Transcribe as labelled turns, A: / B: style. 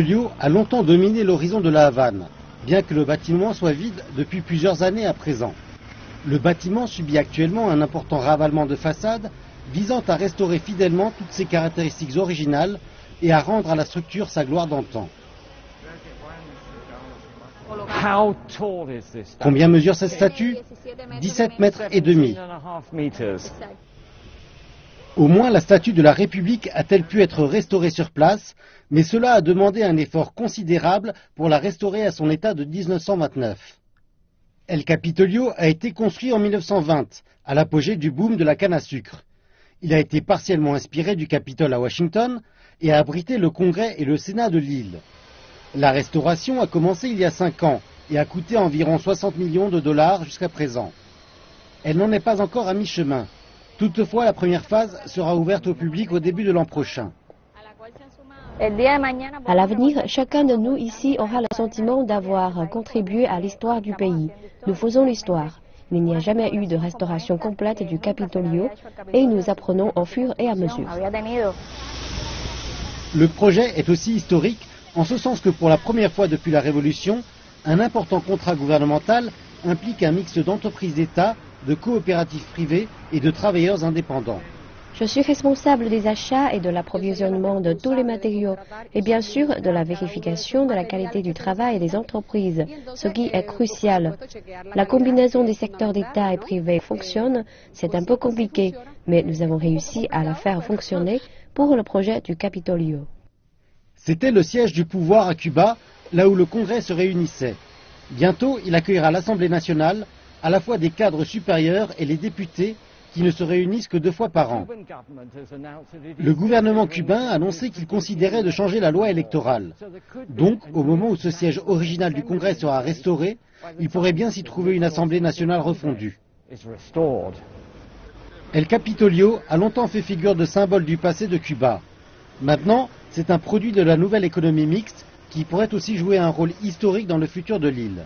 A: Capitolio a longtemps dominé l'horizon de la Havane, bien que le bâtiment soit vide depuis plusieurs années à présent. Le bâtiment subit actuellement un important ravalement de façade visant à restaurer fidèlement toutes ses caractéristiques originales et à rendre à la structure sa gloire d'antan. Combien mesure cette statue? 17 mètres et demi. Au moins la statue de la République a-t-elle pu être restaurée sur place, mais cela a demandé un effort considérable pour la restaurer à son état de 1929. El Capitolio a été construit en 1920, à l'apogée du boom de la canne à sucre. Il a été partiellement inspiré du Capitole à Washington et a abrité le Congrès et le Sénat de l'île. La restauration a commencé il y a 5 ans et a coûté environ 60 millions de dollars jusqu'à présent. Elle n'en est pas encore à mi-chemin. Toutefois, la première phase sera ouverte au public au début de l'an prochain.
B: À l'avenir, chacun de nous ici aura le sentiment d'avoir contribué à l'histoire du pays. Nous faisons l'histoire. Il n'y a jamais eu de restauration complète du Capitolio et nous apprenons au fur et à mesure.
A: Le projet est aussi historique en ce sens que pour la première fois depuis la Révolution, un important contrat gouvernemental implique un mix d'entreprises d'État, de coopératives privées et de travailleurs indépendants.
B: Je suis responsable des achats et de l'approvisionnement de tous les matériaux et bien sûr de la vérification de la qualité du travail des entreprises, ce qui est crucial. La combinaison des secteurs d'État et privé fonctionne, c'est un peu compliqué, mais nous avons réussi à la faire fonctionner pour le projet du Capitolio.
A: C'était le siège du pouvoir à Cuba, là où le Congrès se réunissait. Bientôt, il accueillera l'Assemblée nationale, à la fois des cadres supérieurs et les députés, qui ne se réunissent que 2 fois par an. Le gouvernement cubain a annoncé qu'il considérait de changer la loi électorale. Donc, au moment où ce siège original du Congrès sera restauré, il pourrait bien s'y trouver une Assemblée nationale refondue. El Capitolio a longtemps fait figure de symbole du passé de Cuba. Maintenant, c'est un produit de la nouvelle économie mixte qui pourrait aussi jouer un rôle historique dans le futur de l'île.